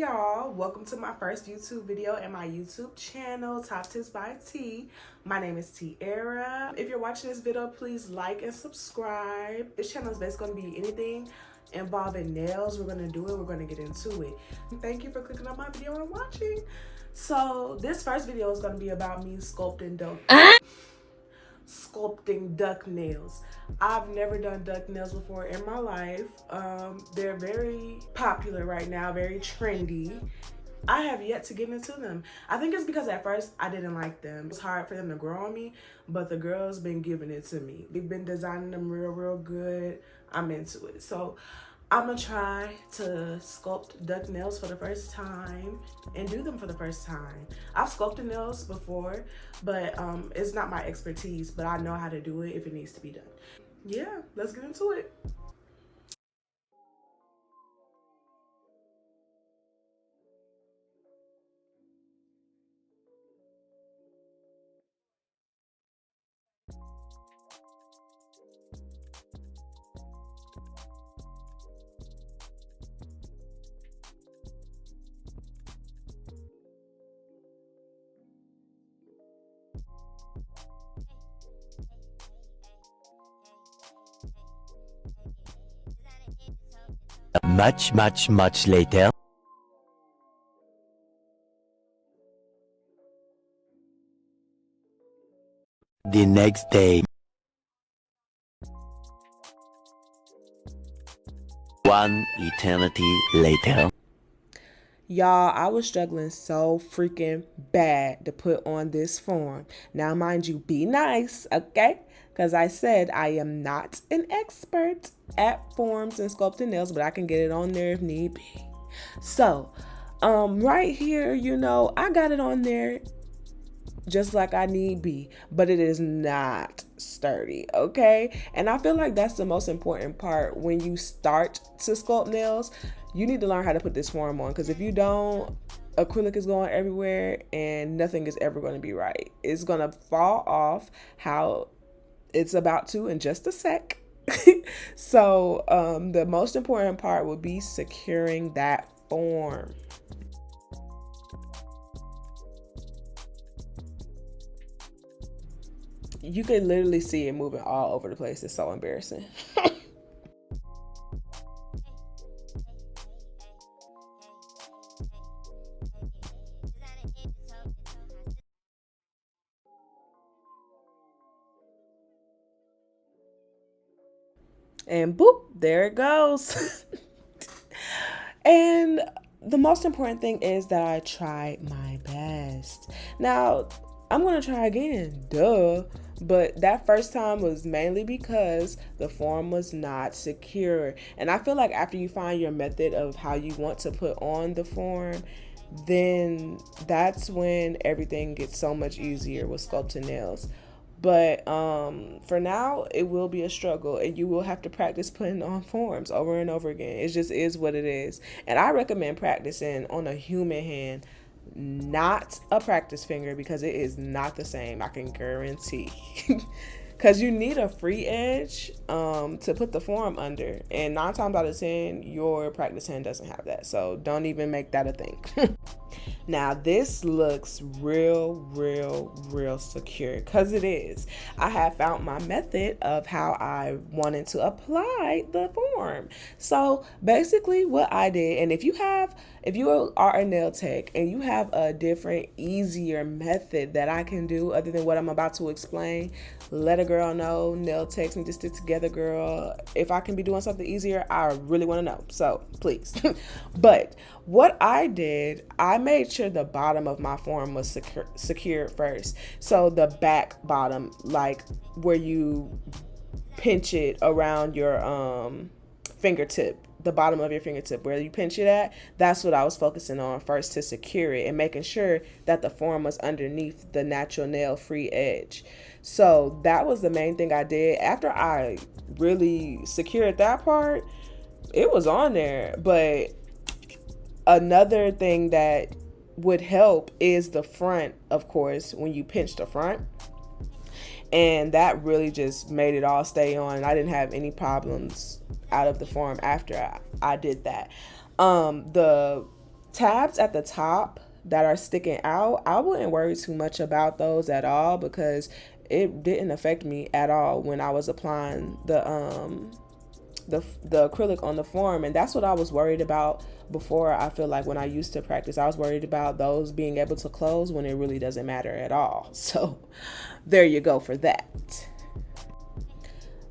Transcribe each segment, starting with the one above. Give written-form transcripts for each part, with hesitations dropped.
y'all, welcome to my first YouTube video and my YouTube channel, Top Tips by T. My name is Tiara. If you're watching this video, please like and subscribe. This channel is basically going to be anything involving nails. We're going to do it. We're going to get into it. Thank you for clicking on my video and watching. So this first video is going to be about me sculpting duck nails. I've never done duck nails before in my life. They're very popular right now, very trendy. I have yet to get into them. I think it's because at first I didn't like them. It's hard for them to grow on me, but the girls been giving it to me. They've been designing them real good. I'm into it. So I'm gonna try to sculpt duck nails for the first time and do them for the first time. I've sculpted nails before, but it's not my expertise, but I know how to do it if it needs to be done. Yeah, let's get into it. Much later. The next day. One eternity later. Y'all, I was struggling so freaking bad to put on this form. Now, mind you, be nice, okay? Because I said I am not an expert at forms and sculpting nails, but I can get it on there if need be. So, right here, I got it on there just like I need be, but it is not sturdy, okay? And I feel like that's the most important part when you start to sculpt nails. You need to learn how to put this form on, because if you don't, acrylic is going everywhere and nothing is ever going to be right. It's going to fall off how it's about to in just a sec. So the most important part would be securing that form. You can literally see it moving all over the place. It's so embarrassing. And boop, there it goes. And the most important thing is that I tried my best. Now, I'm going to try again, duh. But that first time was mainly because the form was not secure. And I feel like after you find your method of how you want to put on the form, then that's when everything gets so much easier with sculpting nails. But for now, it will be a struggle, and you will have to practice putting on forms over and over again. It just is what it is. And I recommend practicing on a human hand, not a practice finger, because it is not the same, I can guarantee. Because you need a free edge to put the form under. And 9 times out of 10, your practice hand doesn't have that. So don't even make that a thing. Now, this looks real secure, because it is. I have found my method of how I wanted to apply the form. So basically what I did, and if you are a nail tech and you have a different, easier method that I can do other than what I'm about to explain, let a girl know. Nail techs need to stick together, girl. If I can be doing something easier, I really want to know. So please. But what I did, I made sure the bottom of my form was secured first. So the back bottom, like where you pinch it around your fingertip, the bottom of your fingertip, where you pinch it at, that's what I was focusing on first to secure it, and making sure that the form was underneath the natural nail free edge. So that was the main thing I did. After I really secured that part, it was on there. But another thing that would help is the front, of course, when you pinch the front. And that really just made it all stay on. I didn't have any problems out of the form after I did that. The tabs at the top that are sticking out, I wouldn't worry too much about those at all because it didn't affect me at all when I was applying the acrylic on the form. And that's what I was worried about before. I feel like when I used to practice, I was worried about those being able to close when it really doesn't matter at all. So there you go for that.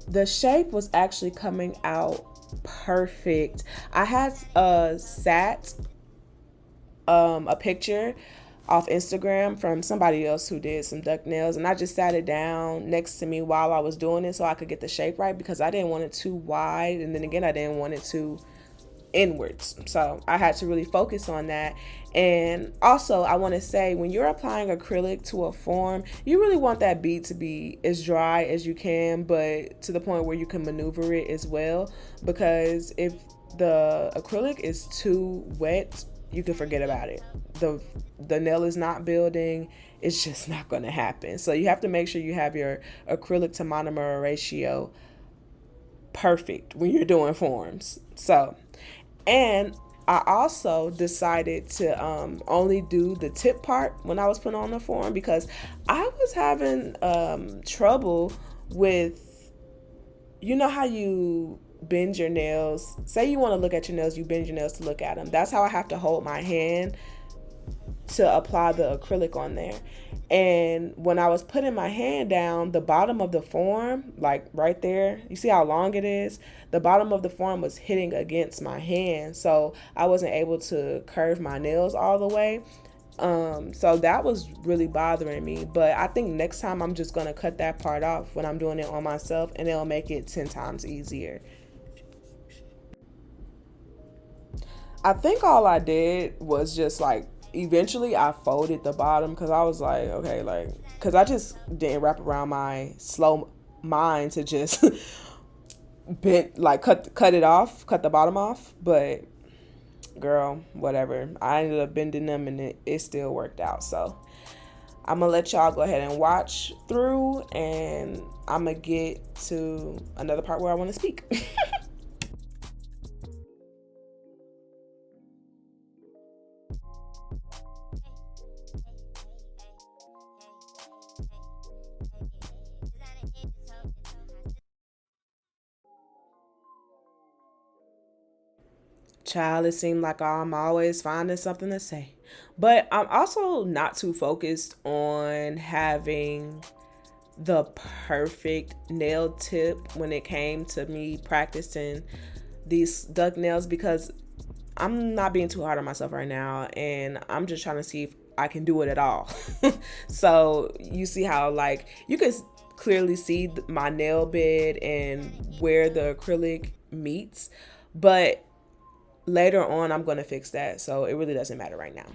The shape was actually coming out perfect. I had sat a picture off Instagram from somebody else who did some duck nails, and I just sat it down next to me while I was doing it so I could get the shape right because I didn't want it too wide, and then again I didn't want it too inwards. So I had to really focus on that. And also I want to say, when you're applying acrylic to a form, you really want that bead to be as dry as you can, but to the point where you can maneuver it as well, because if the acrylic is too wet, you can forget about it. The nail is not building. It's just not going to happen. So you have to make sure you have your acrylic to monomer ratio perfect when you're doing forms. So, and I also decided to only do the tip part when I was putting on the form because I was having trouble with, you know how you bend your nails. Say you want to look at your nails, you bend your nails to look at them. That's how I have to hold my hand to apply the acrylic on there. And when I was putting my hand down, the bottom of the form, like right there, you see how long it is? The bottom of the form was hitting against my hand. So I wasn't able to curve my nails all the way. So that was really bothering me. But I think next time I'm just going to cut that part off when I'm doing it on myself, and it'll make it 10 times easier. I think all I did was just like eventually I folded the bottom because I was like, okay, like, because I just didn't wrap around my slow mind to just bend, like cut it off, cut the bottom off. But girl, whatever. I ended up bending them and it still worked out. So I'm gonna let y'all go ahead and watch through, and I'm gonna get to another part where I want to speak. Child, it seemed like I'm always finding something to say. But I'm also not too focused on having the perfect nail tip when it came to me practicing these duck nails because I'm not being too hard on myself right now, and I'm just trying to see if I can do it at all. So you see how, like, you can clearly see my nail bed and where the acrylic meets, but later on I'm going to fix that, so it really doesn't matter right now.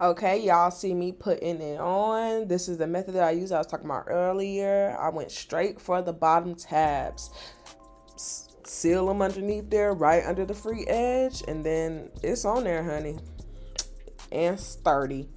Okay, y'all see me putting it on. This is the method that I used. I was talking about earlier. I went straight for the bottom tabs. Seal them underneath there, right under the free edge, and then it's on there, honey. And sturdy.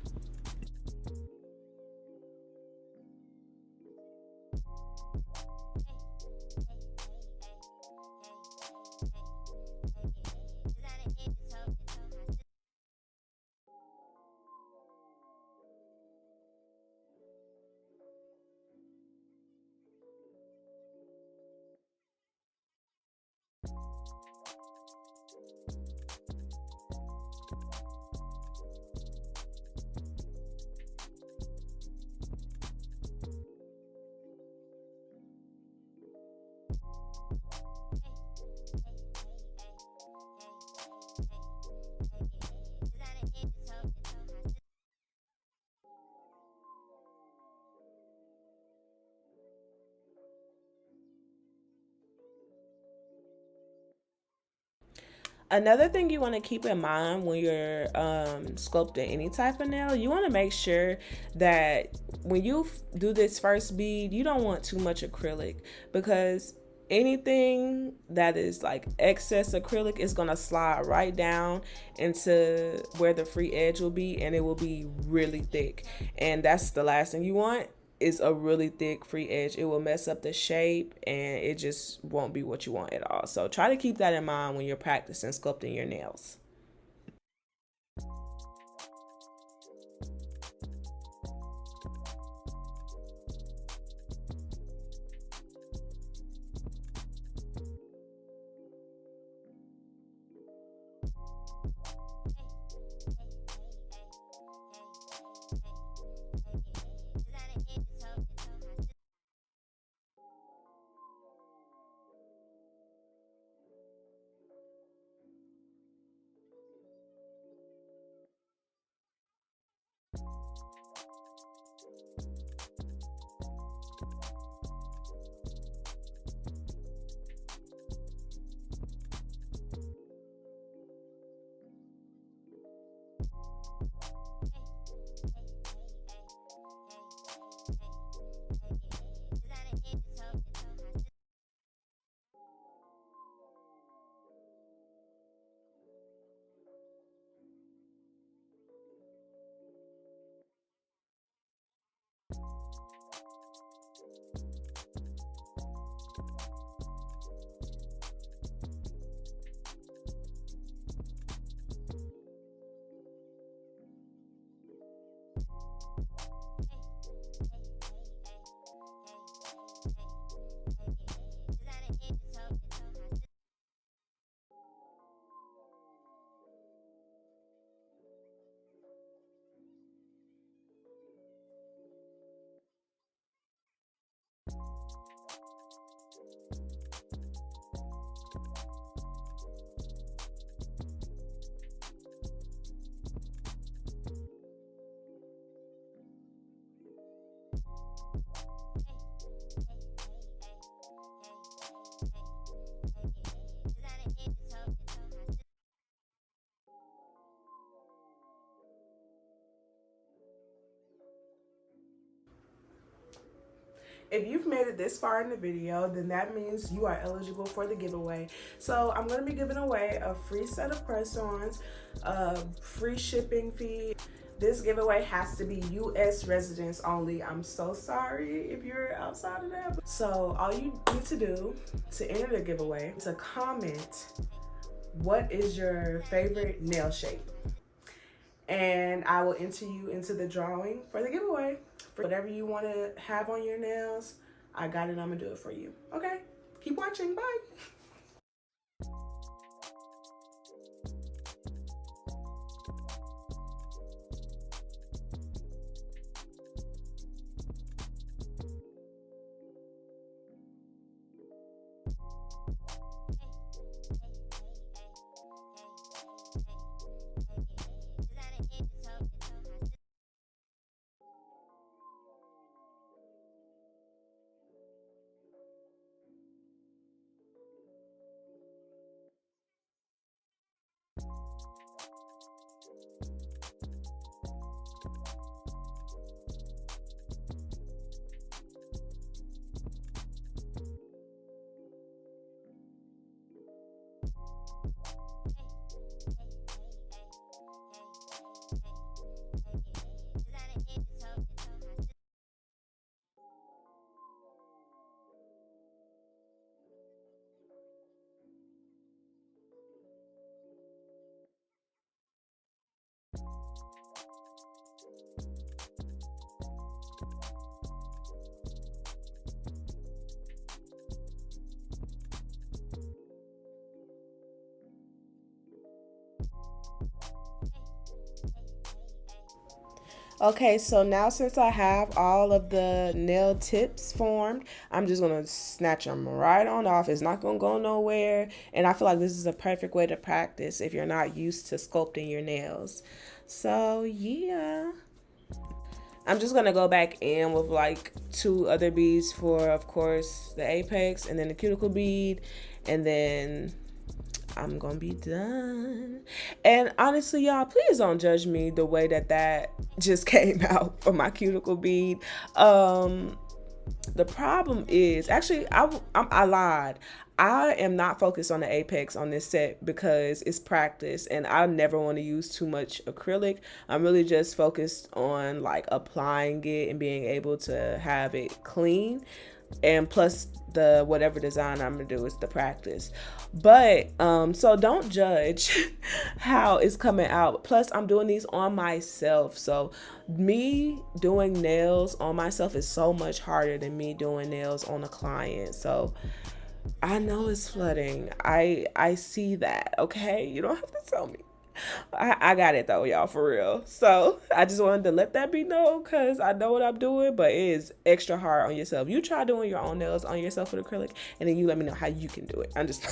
Another thing you want to keep in mind when you're sculpting any type of nail, you want to make sure that when you do this first bead, you don't want too much acrylic, because anything that is like excess acrylic is going to slide right down into where the free edge will be, and it will be really thick, and that's the last thing you want is a really thick free edge. It will mess up the shape and it just won't be what you want at all. So try to keep that in mind when you're practicing sculpting your nails. If you've made it this far in the video, then that means you are eligible for the giveaway. So I'm going to be giving away a free set of press-ons, a free shipping fee. This giveaway has to be US residents only. I'm so sorry if you're outside of that. So all you need to do to enter the giveaway is to comment what is your favorite nail shape, and I will enter you into the drawing for the giveaway. For whatever you want to have on your nails, I got it. I'm gonna do it for you. Okay, keep watching. Bye. Okay, so now since I have all of the nail tips formed, I'm just gonna snatch them right on off. It's not gonna go nowhere. And I feel like this is a perfect way to practice if you're not used to sculpting your nails. So, yeah. I'm just gonna go back in with like two other beads for, of course, the apex and then the cuticle bead. And then I'm gonna be done. And honestly, y'all, please don't judge me the way that just came out for my cuticle bead. Um, the problem is actually I lied. I am not focused on the apex on this set because it's practice and I never want to use too much acrylic. I'm really just focused on like applying it and being able to have it clean, and plus the whatever design I'm gonna do is the practice. But so don't judge how it's coming out. Plus I'm doing these on myself, so me doing nails on myself is so much harder than me doing nails on a client. So I know it's flooding. I see that. Okay, you don't have to tell me. I got it though, y'all, for real. So I just wanted to let that be known because I know what I'm doing, but it is extra hard on yourself. You try doing your own nails on yourself with acrylic, and then you let me know how you can do it. I'm just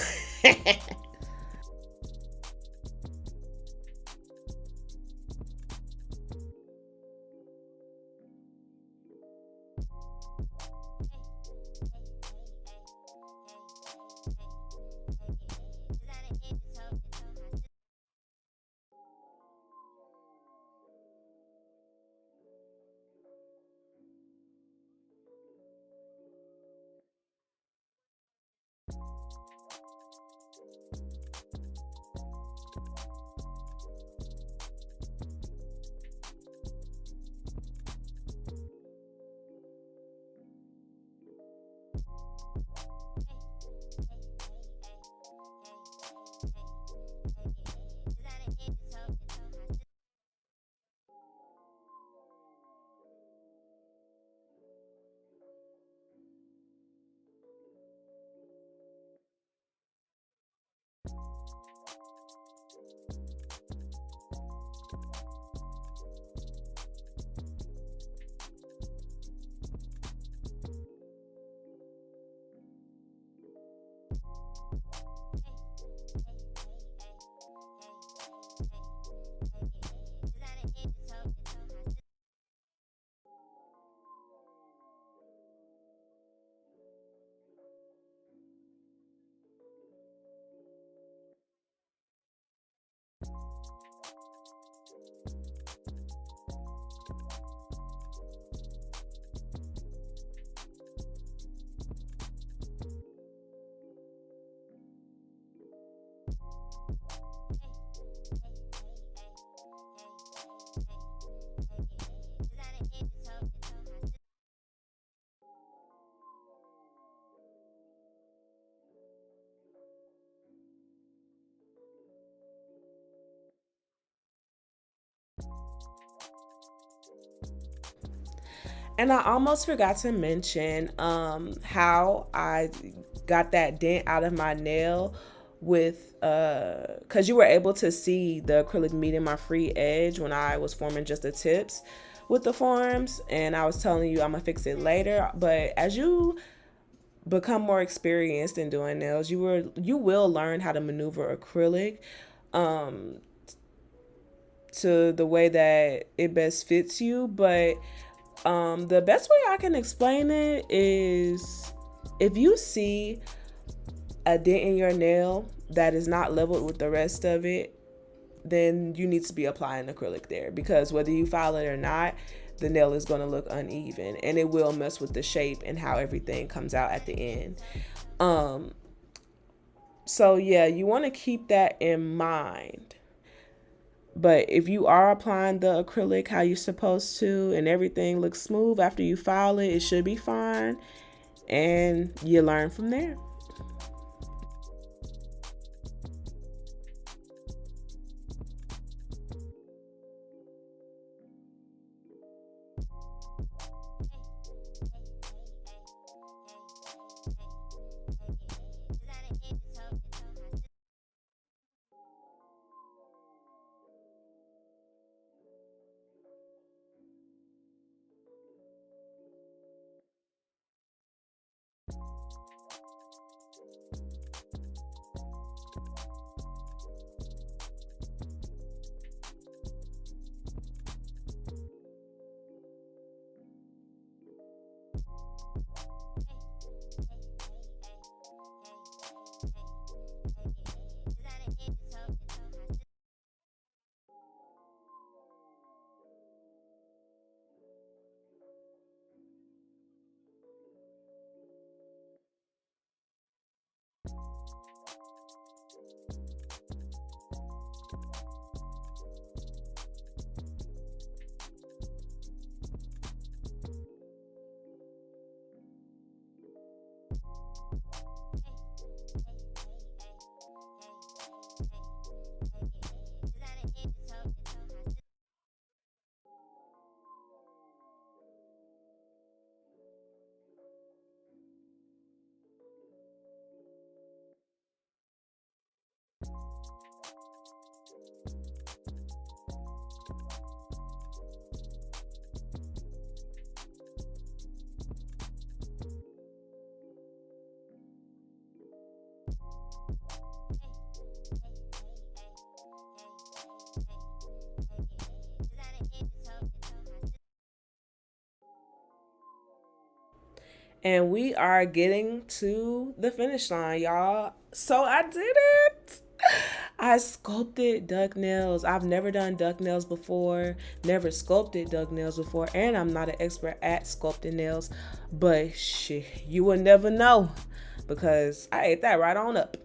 And I almost forgot to mention how I got that dent out of my nail with because you were able to see the acrylic meeting my free edge when I was forming just the tips with the forms, and I was telling you I'm gonna fix it later. But as you become more experienced in doing nails, you will learn how to maneuver acrylic um to the way that it best fits you. But the best way I can explain it is if you see a dent in your nail that is not leveled with the rest of it, then you need to be applying acrylic there, because whether you file it or not, the nail is going to look uneven and it will mess with the shape and how everything comes out at the end. Um, so yeah, you want to keep that in mind. But if you are applying the acrylic how you're supposed to and everything looks smooth after you file it, it should be fine. And you learn from there. And we are getting to the finish line, y'all. So I did it. I sculpted duck nails. I've never done duck nails before, never sculpted duck nails before, and I'm not an expert at sculpting nails. But shit, you will never know because I ate that right on up.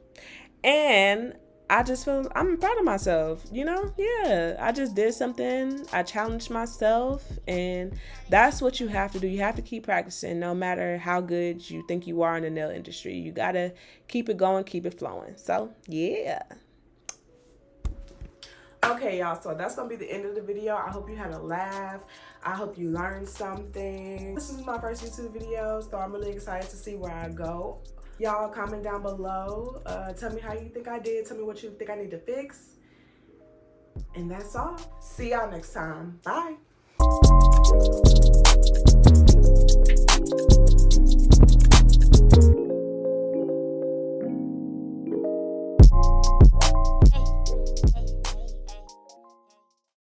And I just feel I'm proud of myself, you know? Yeah, I just did something. I challenged myself, and that's what you have to do. You have to keep practicing no matter how good you think you are in the nail industry. You got to keep it going, keep it flowing. So, yeah. Okay, y'all, so that's going to be the end of the video. I hope you had a laugh. I hope you learned something. This is my first YouTube video, so I'm really excited to see where I go. Y'all comment down below. Tell me how you think I did. Tell me what you think I need to fix. And that's all. See y'all next time. Bye.